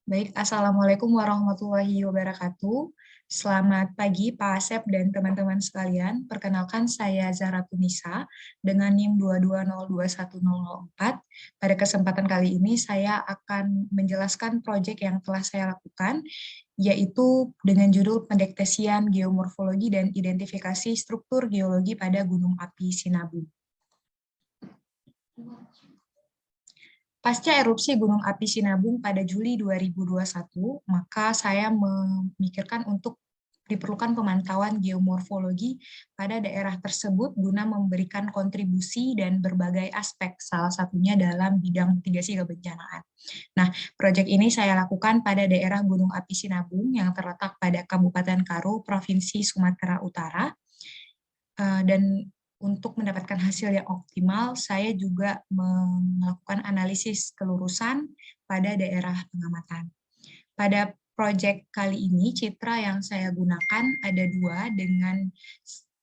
Baik, Assalamualaikum warahmatullahi wabarakatuh. Selamat pagi Pak Asep dan teman-teman sekalian. Perkenalkan saya Zara Tunisa dengan NIM 2202104. Pada kesempatan kali ini saya akan menjelaskan proyek yang telah saya lakukan, yaitu dengan judul Pendeteksian Geomorfologi dan Identifikasi Struktur Geologi pada Gunung Api Sinabung. Pasca erupsi Gunung Api Sinabung pada Juli 2021, maka saya memikirkan untuk diperlukan pemantauan geomorfologi pada daerah tersebut guna memberikan kontribusi dan berbagai aspek, salah satunya dalam bidang mitigasi kebencanaan. Nah, proyek ini saya lakukan pada daerah Gunung Api Sinabung yang terletak pada Kabupaten Karo, Provinsi Sumatera Utara, dan untuk mendapatkan hasil yang optimal, saya juga melakukan analisis kelurusan pada daerah pengamatan. Pada proyek kali ini, citra yang saya gunakan ada dua dengan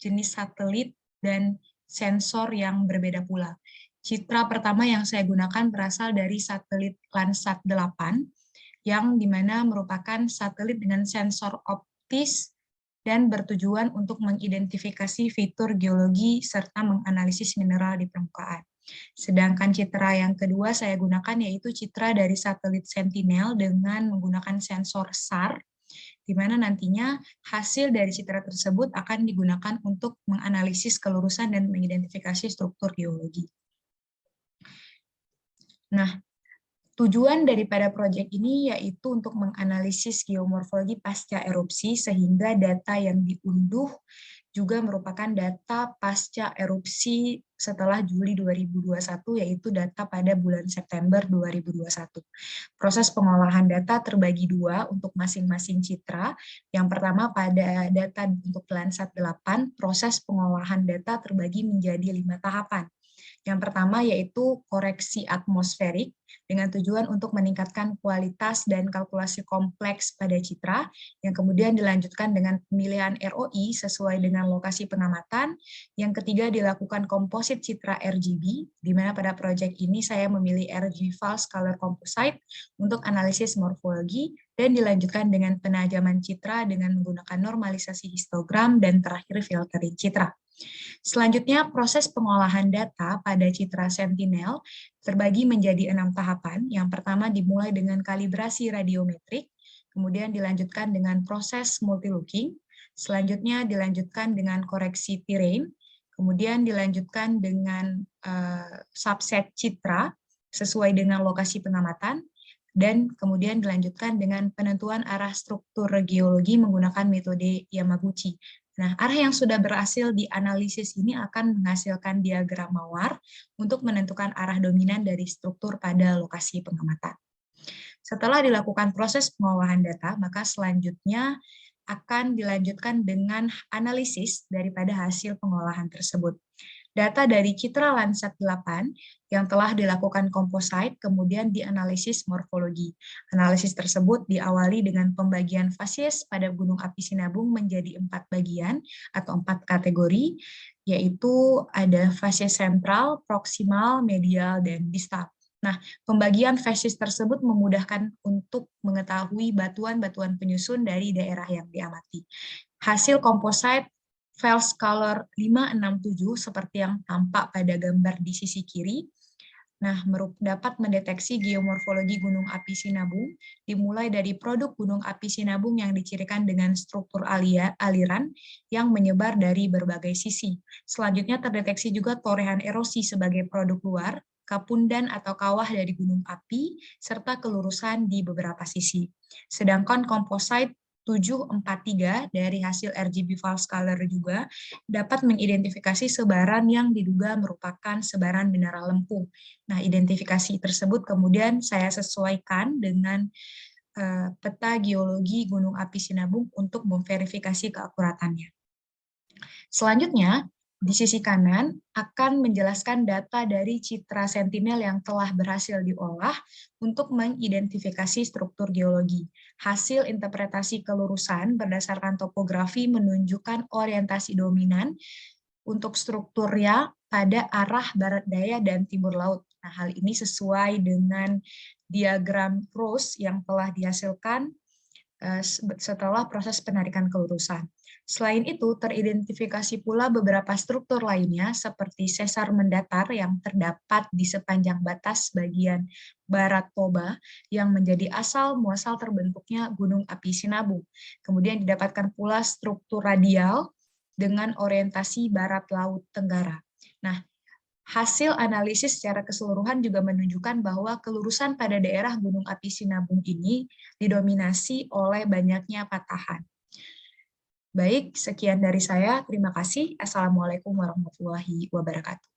jenis satelit dan sensor yang berbeda pula. Citra pertama yang saya gunakan berasal dari satelit Landsat 8, yang dimana merupakan satelit dengan sensor optis dan bertujuan untuk mengidentifikasi fitur geologi serta menganalisis mineral di permukaan. Sedangkan citra yang kedua saya gunakan yaitu citra dari satelit Sentinel dengan menggunakan sensor SAR, di mana nantinya hasil dari citra tersebut akan digunakan untuk menganalisis kelurusan dan mengidentifikasi struktur geologi. Nah, tujuan daripada proyek ini yaitu untuk menganalisis geomorfologi pasca erupsi sehingga data yang diunduh juga merupakan data pasca erupsi setelah Juli 2021, yaitu data pada bulan September 2021. Proses pengolahan data terbagi dua untuk masing-masing citra. Yang pertama pada data untuk Landsat 8, proses pengolahan data terbagi menjadi 5 tahapan. Yang pertama yaitu koreksi atmosferik dengan tujuan untuk meningkatkan kualitas dan kalkulasi kompleks pada citra, yang kemudian dilanjutkan dengan pemilihan ROI sesuai dengan lokasi pengamatan. Yang ketiga dilakukan komposit citra RGB, di mana pada proyek ini saya memilih RGB False Color Composite untuk analisis morfologi, dan dilanjutkan dengan penajaman citra dengan menggunakan normalisasi histogram, dan terakhir filtering citra. Selanjutnya, proses pengolahan data pada citra Sentinel terbagi menjadi 6 tahapan. Yang pertama dimulai dengan kalibrasi radiometrik, kemudian dilanjutkan dengan proses multilooking, selanjutnya dilanjutkan dengan koreksi terrain, kemudian dilanjutkan dengan subset citra sesuai dengan lokasi pengamatan, dan kemudian dilanjutkan dengan penentuan arah struktur geologi menggunakan metode Yamaguchi. Nah, arah yang sudah berhasil dianalisis ini akan menghasilkan diagram mawar untuk menentukan arah dominan dari struktur pada lokasi pengamatan. Setelah dilakukan proses pengolahan data, maka selanjutnya akan dilanjutkan dengan analisis daripada hasil pengolahan tersebut. Data dari citra Landsat 8 yang telah dilakukan komposite kemudian dianalisis morfologi. Analisis tersebut diawali dengan pembagian fases pada Gunung Api Sinabung menjadi 4 bagian atau 4 kategori, yaitu ada fases sentral, proksimal, medial, dan distal. Nah, pembagian fases tersebut memudahkan untuk mengetahui batuan-batuan penyusun dari daerah yang diamati. Hasil komposite False Color 567 seperti yang tampak pada gambar di sisi kiri. Nah, dapat mendeteksi geomorfologi Gunung Api Sinabung, dimulai dari produk Gunung Api Sinabung yang dicirikan dengan struktur aliran yang menyebar dari berbagai sisi. Selanjutnya terdeteksi juga torehan erosi sebagai produk luar, kapundan atau kawah dari gunung api, serta kelurusan di beberapa sisi. Sedangkan komposite 743 dari hasil RGB False Color juga dapat mengidentifikasi sebaran yang diduga merupakan sebaran mineral lempung. Nah, identifikasi tersebut kemudian saya sesuaikan dengan peta geologi Gunung Api Sinabung untuk memverifikasi keakuratannya. Selanjutnya, di sisi kanan akan menjelaskan data dari citra Sentinel yang telah berhasil diolah untuk mengidentifikasi struktur geologi. Hasil interpretasi kelurusan berdasarkan topografi menunjukkan orientasi dominan untuk strukturnya pada arah barat daya dan timur laut. Nah, hal ini sesuai dengan diagram ROS yang telah dihasilkan setelah proses penarikan kelurusan. Selain itu, teridentifikasi pula beberapa struktur lainnya seperti sesar mendatar yang terdapat di sepanjang batas bagian barat Toba yang menjadi asal muasal terbentuknya gunung api Sinabung. Kemudian didapatkan pula struktur radial dengan orientasi barat laut Tenggara. Nah, hasil analisis secara keseluruhan juga menunjukkan bahwa kelurusan pada daerah Gunung Api Sinabung ini didominasi oleh banyaknya patahan. Baik, sekian dari saya. Terima kasih. Assalamualaikum warahmatullahi wabarakatuh.